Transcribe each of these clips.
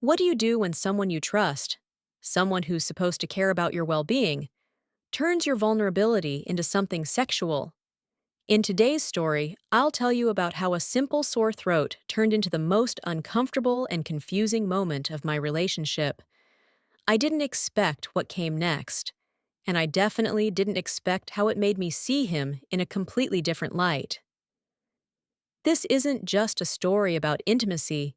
What do you do when someone you trust, someone who's supposed to care about your well being, turns your vulnerability into something sexual? In today's story, I'll tell you about how a simple sore throat turned into the most uncomfortable and confusing moment of my relationship. I didn't expect what came next, and I definitely didn't expect how it made me see him in a completely different light. This isn't just a story about intimacy,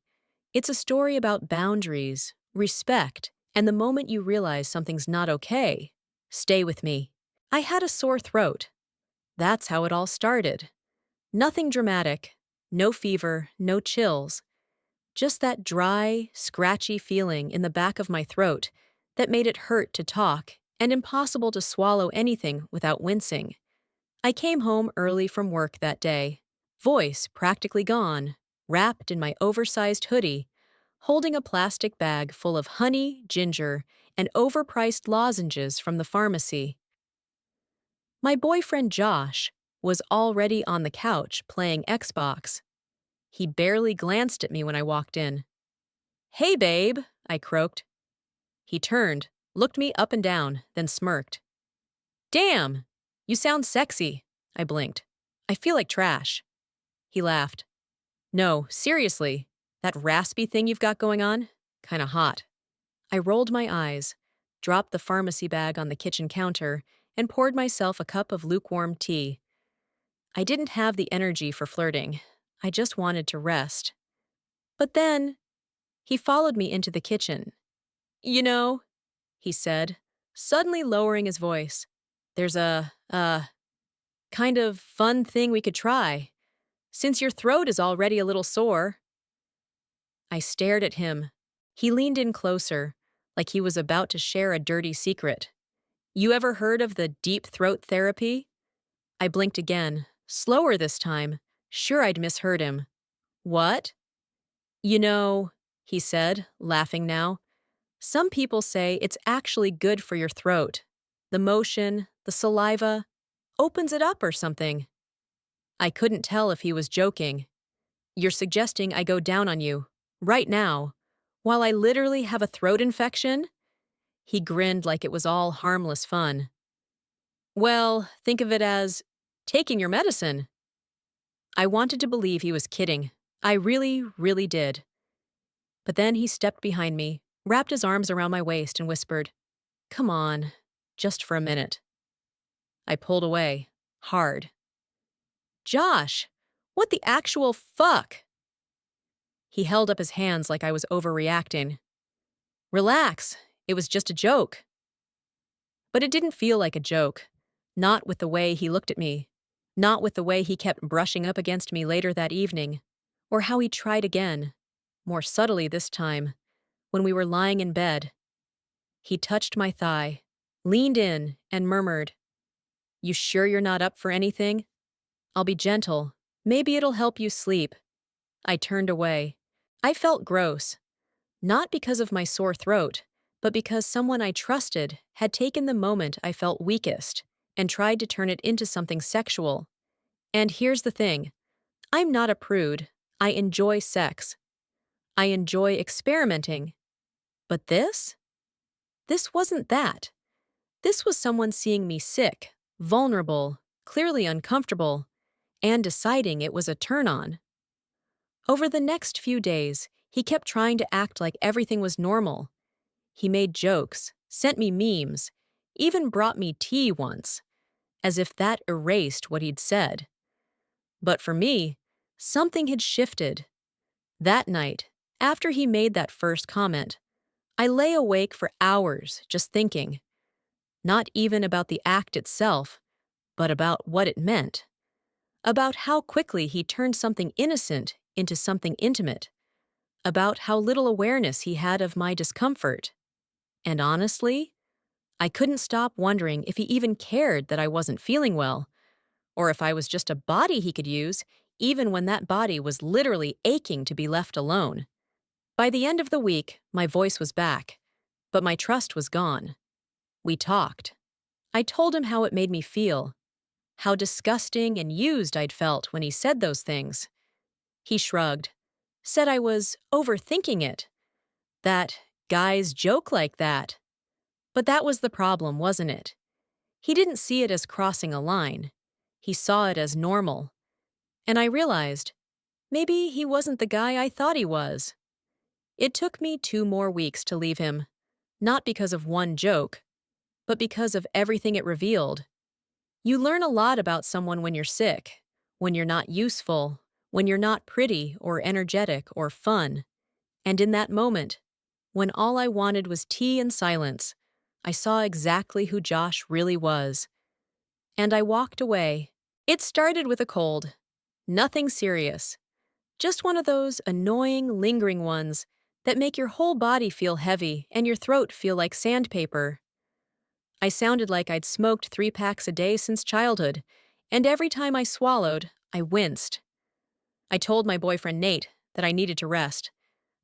it's a story about boundaries, respect, and the moment you realize something's not okay. Stay with me. I had a sore throat. That's how it all started. Nothing dramatic, no fever, no chills, just that dry, scratchy feeling in the back of my throat that made it hurt to talk and impossible to swallow anything without wincing. I came home early from work that day, voice practically gone, wrapped in my oversized hoodie, holding a plastic bag full of honey, ginger, and overpriced lozenges from the pharmacy. My boyfriend Josh was already on the couch playing Xbox. He barely glanced at me when I walked in. "Hey, babe," I croaked. He turned, looked me up and down, then smirked. "Damn, you sound sexy," I blinked. "I feel like trash." He laughed. "No, seriously, that raspy thing you've got going on? Kinda hot." I rolled my eyes, dropped the pharmacy bag on the kitchen counter, and poured myself a cup of lukewarm tea. I didn't have the energy for flirting. I just wanted to rest. But then, he followed me into the kitchen. "You know," he said, suddenly lowering his voice, "there's a kind of fun thing we could try, since your throat is already a little sore." I stared at him. He leaned in closer, like he was about to share a dirty secret. "You ever heard of the deep throat therapy?" I blinked again, slower this time, sure I'd misheard him. "What?" "You know," he said, laughing now, "some people say it's actually good for your throat. The motion, the saliva, opens it up or something." I couldn't tell if he was joking. "You're suggesting I go down on you, right now, while I literally have a throat infection?" He grinned like it was all harmless fun. "Well, think of it as taking your medicine." I wanted to believe he was kidding. I really, really did. But then he stepped behind me, wrapped his arms around my waist, and whispered, "Come on, just for a minute." I pulled away, hard. "Josh, what the actual fuck?" He held up his hands like I was overreacting. "Relax, it was just a joke." But it didn't feel like a joke. Not with the way he looked at me. Not with the way he kept brushing up against me later that evening. Or how he tried again, more subtly this time, when we were lying in bed. He touched my thigh, leaned in, and murmured, "You sure you're not up for anything? I'll be gentle. Maybe it'll help you sleep." I turned away. I felt gross. Not because of my sore throat, but because someone I trusted had taken the moment I felt weakest and tried to turn it into something sexual. And here's the thing. I'm not a prude. I enjoy sex. I enjoy experimenting. But this? This wasn't that. This was someone seeing me sick, vulnerable, clearly uncomfortable, and deciding it was a turn-on. Over the next few days, he kept trying to act like everything was normal. He made jokes, sent me memes, even brought me tea once, as if that erased what he'd said. But for me, something had shifted. That night, after he made that first comment, I lay awake for hours just thinking, not even about the act itself, but about what it meant. About how quickly he turned something innocent into something intimate. About how little awareness he had of my discomfort. And honestly, I couldn't stop wondering if he even cared that I wasn't feeling well, or if I was just a body he could use, even when that body was literally aching to be left alone. By the end of the week, my voice was back, but my trust was gone. We talked. I told him how it made me feel, how disgusting and used I'd felt when he said those things. He shrugged, said I was overthinking it, that guys joke like that. But that was the problem, wasn't it? He didn't see it as crossing a line. He saw it as normal. And I realized, maybe he wasn't the guy I thought he was. It took me 2 more weeks to leave him, not because of one joke, but because of everything it revealed. You learn a lot about someone when you're sick, when you're not useful, when you're not pretty or energetic or fun. And in that moment, when all I wanted was tea and silence, I saw exactly who Josh really was. And I walked away. It started with a cold. Nothing serious. Just one of those annoying, lingering ones that make your whole body feel heavy and your throat feel like sandpaper. I sounded like I'd smoked 3 packs a day since childhood, and every time I swallowed, I winced. I told my boyfriend Nate that I needed to rest,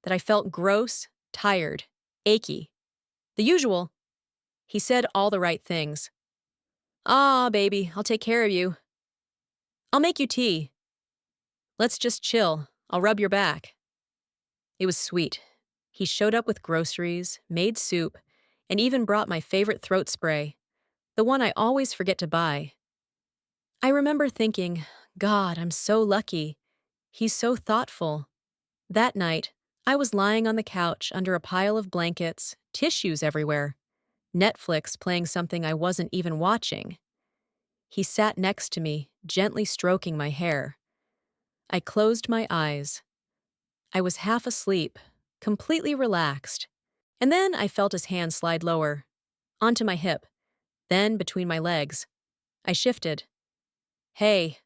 that I felt gross, tired, achy. The usual. He said all the right things. "Ah, baby, I'll take care of you. I'll make you tea. Let's just chill. I'll rub your back." It was sweet. He showed up with groceries, made soup, and even brought my favorite throat spray, the one I always forget to buy. I remember thinking, God, I'm so lucky. He's so thoughtful. That night, I was lying on the couch under a pile of blankets, tissues everywhere, Netflix playing something I wasn't even watching. He sat next to me, gently stroking my hair. I closed my eyes. I was half asleep, completely relaxed. And then I felt his hand slide lower, onto my hip, then between my legs. I shifted. "Hey,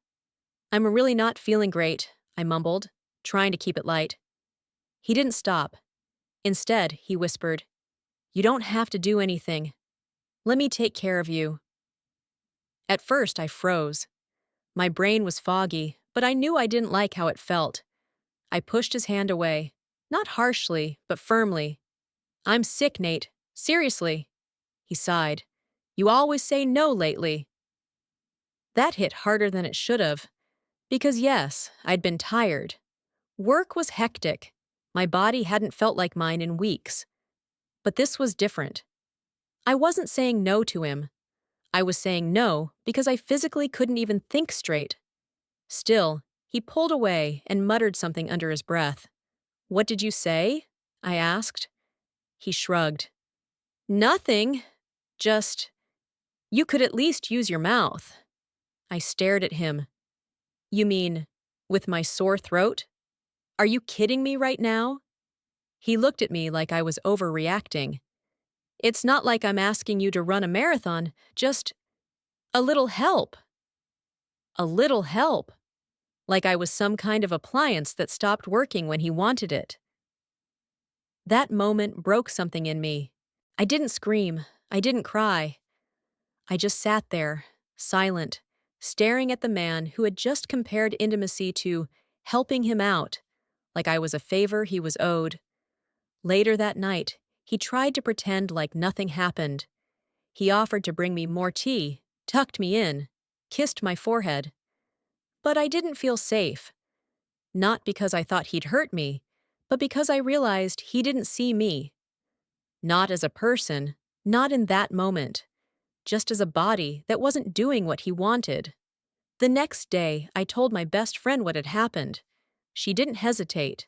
I'm really not feeling great," I mumbled, trying to keep it light. He didn't stop. Instead, he whispered, "You don't have to do anything. Let me take care of you." At first, I froze. My brain was foggy, but I knew I didn't like how it felt. I pushed his hand away, not harshly, but firmly. "I'm sick, Nate. Seriously." He sighed. "You always say no lately." That hit harder than it should have. Because yes, I'd been tired. Work was hectic. My body hadn't felt like mine in weeks. But this was different. I wasn't saying no to him. I was saying no because I physically couldn't even think straight. Still, he pulled away and muttered something under his breath. "What did you say?" I asked. He shrugged. "Nothing. Just, you could at least use your mouth." I stared at him. "You mean, with my sore throat? Are you kidding me right now?" He looked at me like I was overreacting. "It's not like I'm asking you to run a marathon, just a little help." A little help. Like I was some kind of appliance that stopped working when he wanted it. That moment broke something in me. I didn't scream. I didn't cry. I just sat there, silent, staring at the man who had just compared intimacy to helping him out, like I was a favor he was owed. Later that night, he tried to pretend like nothing happened. He offered to bring me more tea, tucked me in, kissed my forehead. But I didn't feel safe. Not because I thought he'd hurt me, but because I realized he didn't see me. Not as a person, not in that moment. Just as a body that wasn't doing what he wanted. The next day, I told my best friend what had happened. She didn't hesitate.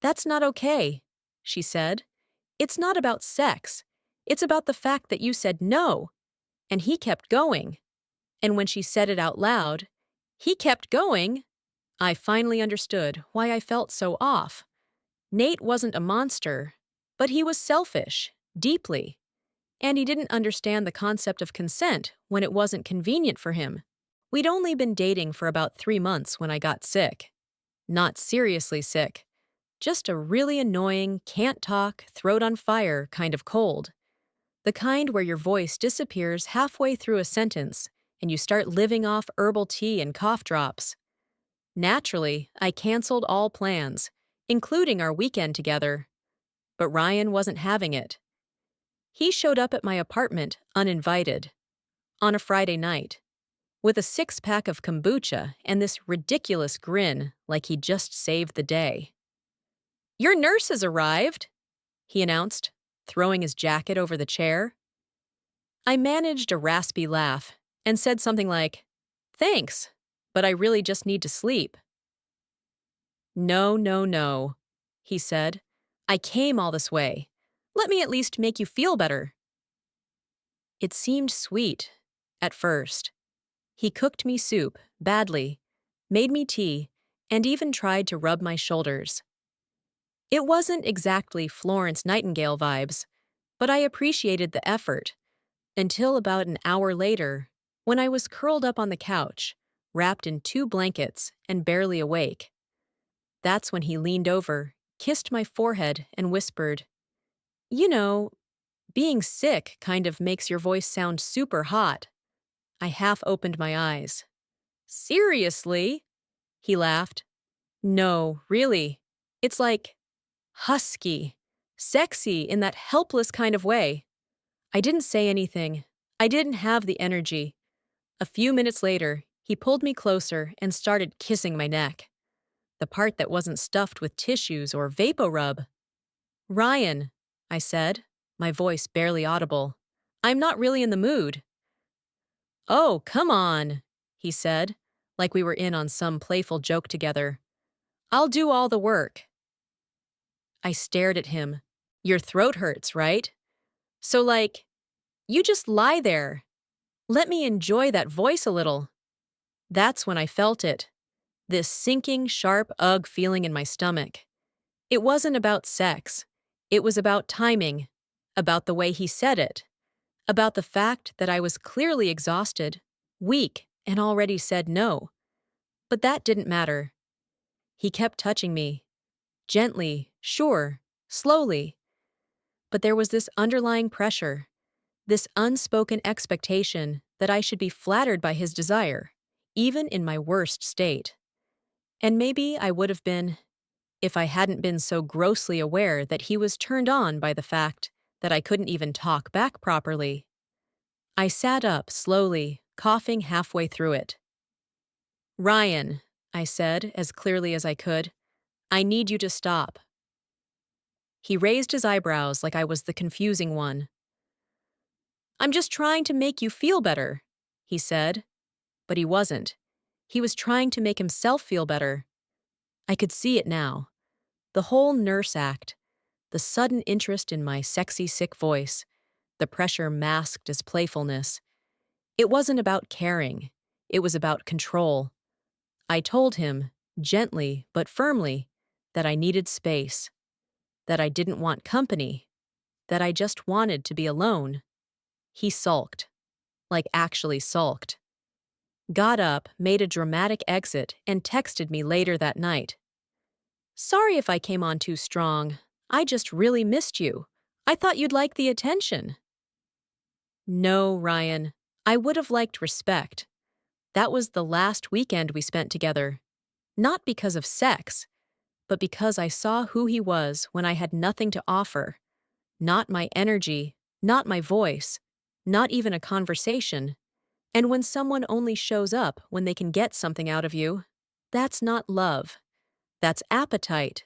"That's not okay," she said. "It's not about sex. It's about the fact that you said no." And he kept going. And when she said it out loud, "He kept going," I finally understood why I felt so off. Nate wasn't a monster, but he was selfish, deeply. And he didn't understand the concept of consent when it wasn't convenient for him. We'd only been dating for about 3 months when I got sick. Not seriously sick. Just a really annoying, can't talk, throat on fire kind of cold. The kind where your voice disappears halfway through a sentence and you start living off herbal tea and cough drops. Naturally, I canceled all plans, including our weekend together. But Ryan wasn't having it. He showed up at my apartment uninvited, on a Friday night, with a 6-pack of kombucha and this ridiculous grin like he'd just saved the day. "Your nurse has arrived." he announced, throwing his jacket over the chair. I managed a raspy laugh and said something like, "Thanks, but I really just need to sleep." "No, no, no," he said. "I came all this way. Let me at least make you feel better." It seemed sweet, at first. He cooked me soup, badly, made me tea, and even tried to rub my shoulders. It wasn't exactly Florence Nightingale vibes, but I appreciated the effort, until about an hour later, when I was curled up on the couch, wrapped in 2 blankets and barely awake. That's when he leaned over, kissed my forehead, and whispered, "You know, being sick kind of makes your voice sound super hot." I half opened my eyes. "Seriously?" He laughed. "No, really. It's like husky, sexy in that helpless kind of way." I didn't say anything. I didn't have the energy. A few minutes later, he pulled me closer and started kissing my neck, the part that wasn't stuffed with tissues or vapor-rub. "Ryan," I said, my voice barely audible, "I'm not really in the mood." "Oh, come on," he said, like we were in on some playful joke together. "I'll do all the work." I stared at him. "Your throat hurts, right? So, like, you just lie there. Let me enjoy that voice a little." That's when I felt it. This sinking, sharp ugh feeling in my stomach. It wasn't about sex. It was about timing, about the way he said it, about the fact that I was clearly exhausted, weak, and already said no. But that didn't matter. He kept touching me. Gently, sure, slowly. But there was this underlying pressure, this unspoken expectation that I should be flattered by his desire, even in my worst state. And maybe I would have been, if I hadn't been so grossly aware that he was turned on by the fact that I couldn't even talk back properly. I sat up slowly, coughing halfway through it. "Ryan," I said as clearly as I could, "I need you to stop." He raised his eyebrows like I was the confusing one. "I'm just trying to make you feel better," he said. But he wasn't. He was trying to make himself feel better. I could see it now. The whole nurse act, the sudden interest in my sexy, sick voice, the pressure masked as playfulness. It wasn't about caring. It was about control. I told him, gently but firmly, that I needed space, that I didn't want company, that I just wanted to be alone. He sulked, like actually sulked. Got up, made a dramatic exit, and texted me later that night. "Sorry if I came on too strong. I just really missed you. I thought you'd like the attention." No, Ryan. I would have liked respect. That was the last weekend we spent together. Not because of sex, but because I saw who he was when I had nothing to offer. Not my energy, not my voice, not even a conversation. And when someone only shows up when they can get something out of you, that's not love. That's appetite.